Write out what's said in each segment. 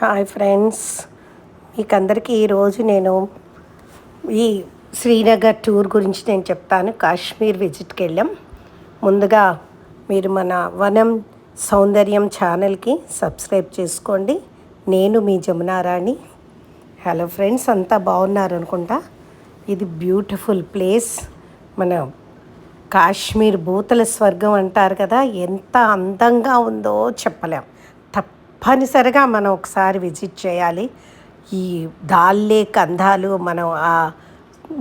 Hi friends, మీకు అందరికీ ఈరోజు నేను ఈ శ్రీనగర్ టూర్ గురించి నేను చెప్తాను. కాశ్మీర్ విజిట్కి వెళ్ళాం. ముందుగా మీరు మన వనం సౌందర్యం ఛానల్కి సబ్స్క్రైబ్ చేసుకోండి. నేను మీ జమునారాణి. హలో ఫ్రెండ్స్, అంతా బాగున్నారు అనుకుంటా. ఇది బ్యూటిఫుల్ ప్లేస్. మన కాశ్మీర్ భూతల స్వర్గం అంటారు కదా, ఎంత అందంగా ఉందో చెప్పలేం. తప్పనిసరిగా మనం ఒకసారి విజిట్ చేయాలి. ఈ దాల్ లేక్ అందాలు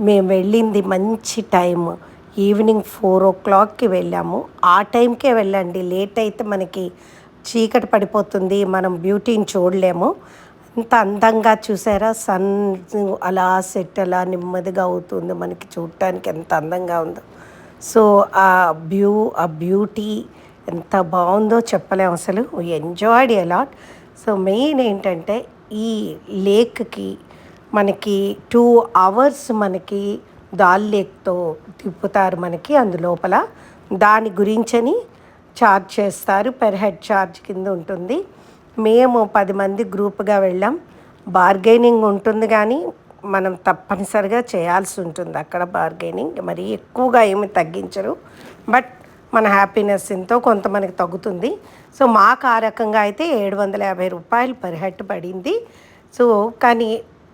మేము వెళ్ళింది మంచి టైం, ఈవినింగ్ 4 o'clockకి వెళ్ళాము. ఆ టైంకే వెళ్ళండి, లేట్ అయితే మనకి చీకటి పడిపోతుంది, మనం బ్యూటీని చూడలేము. అంత అందంగా చూసారా, సన్ అలా సెట్ అలా నెమ్మదిగా అవుతుంది, మనకి చూడటానికి ఎంత అందంగా ఉందో. సో ఆ బ్యూటీ ఎంత బాగుందో చెప్పలేము అసలు. Enjoyed a lot. సో మెయిన్ ఏంటంటే ఈ లేక్కి మనకి 2 hours మనకి దాల్ లేక్తో తిప్పుతారు మనకి అందులోపల. దాని గురించని ఛార్జ్ చేస్తారు, పెర్ హెడ్ ఛార్జ్ కింద ఉంటుంది. మేము 10 మంది గ్రూప్గా వెళ్ళాం. బార్గెనింగ్ ఉంటుంది కానీ మనం తప్పనిసరిగా చేయాల్సి ఉంటుంది అక్కడ బార్గెనింగ్. మరి ఎక్కువగా ఏమి తగ్గించరు, బట్ మన హ్యాపీనెస్ ఎంతో కొంత మనకి తగ్గుతుంది. సో మాకు ఆ రకంగా అయితే 750 రూపాయలు పర్ హెడ్ పడింది. సో కానీ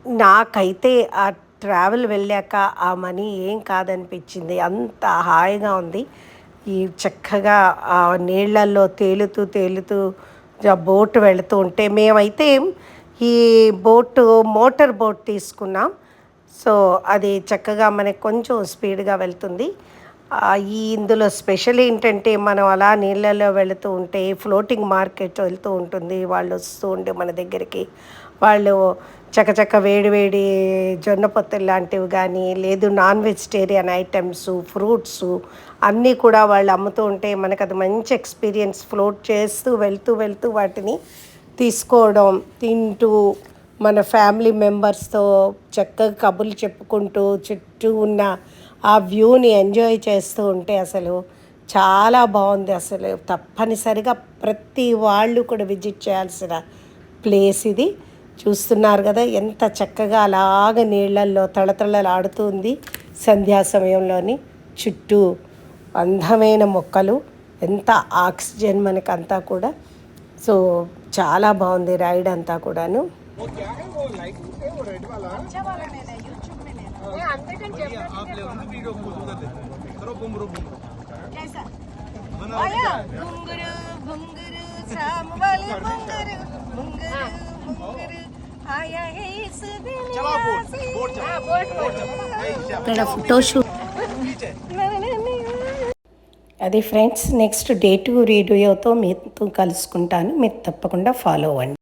నాకైతే ఆ ట్రావెల్ వెళ్ళాక ఆ మనీ ఏం కాదనిపించింది. అంత హాయిగా ఉంది. ఈ చక్కగా ఆ నీళ్ళల్లో తేలుతూ బోట్ వెళుతూ ఉంటే, మేమైతే ఈ మోటార్ బోట్ తీసుకున్నాం. సో అది చక్కగా మనకి కొంచెం స్పీడ్గా వెళ్తుంది. ఇందులో స్పెషల్ ఏంటంటే, మనం అలా నీళ్ళల్లో వెళుతూ ఉంటే ఫ్లోటింగ్ మార్కెట్ వెళ్తూ ఉంటుంది. వాళ్ళు వస్తూ ఉండే మన దగ్గరికి, వాళ్ళు చకచక వేడి జొన్న పొత్తులు లాంటివి కానీ, లేదు నాన్ వెజిటేరియన్ ఐటమ్స్, ఫ్రూట్స్ అన్నీ కూడా వాళ్ళు అమ్ముతూ ఉంటే మనకు అది మంచి ఎక్స్పీరియన్స్. ఫ్లోట్ చేస్తూ వెళ్తూ వాటిని తీసుకోవడం, తింటూ మన ఫ్యామిలీ మెంబర్స్తో చక్కగా కబుర్లు చెప్పుకుంటూ చుట్టూ ఉన్న ఆ వ్యూని ఎంజాయ్ చేస్తూ ఉంటే అసలు చాలా బాగుంది. అసలు తప్పనిసరిగా ప్రతి వాళ్ళు కూడా విజిట్ చేయాల్సిన ప్లేస్ ఇది. చూస్తున్నారు కదా ఎంత చక్కగా అలాగ నీళ్ళల్లో తళతళలాడుతుంది సంధ్యా సమయంలోని. చుట్టూ అందమైన మొక్కలు, ఎంత ఆక్సిజన్ మనకంతా కూడా. సో చాలా బాగుంది రైడ్ అంతా కూడాను. ఇక్కడ ఫోటోషూట్. అది ఫ్రెండ్స్, నెక్స్ట్ డే 2 వీడియోతో మీతో కలుసుకుంటాను. మీరు తప్పకుండా ఫాలో అవ్వండి.